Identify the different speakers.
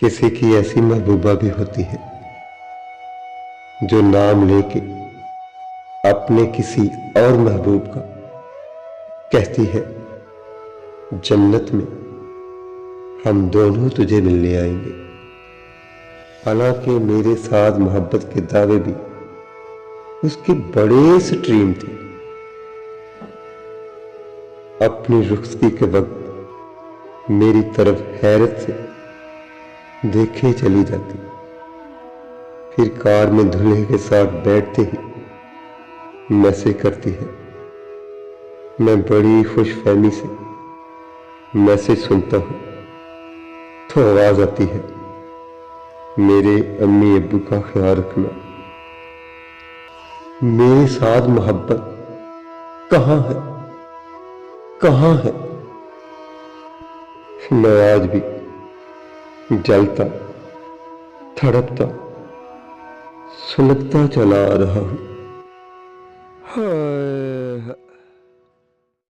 Speaker 1: किसी की ऐसी महबूबा भी होती है जो नाम लेके अपने किसी और महबूब का कहती है, जन्नत में हम दोनों तुझे मिलने आएंगे। हालांकि मेरे साथ मोहब्बत के दावे भी उसके बड़े स्ट्रीम थे। अपनी रुखसती के वक्त मेरी तरफ हैरत से देखे चली जाती, फिर कार में दूल्हे के साथ बैठते ही मैसेज करती है। मैं बड़ी खुशफहमी से मैसेज सुनता हूं तो आवाज आती है, मेरे अम्मी अब्बू का ख्याल रखना। मेरे साथ मोहब्बत कहां है, कहां है? मैं आज भी जलता तड़पता सुलगता चला आ रहा हूं। हाय।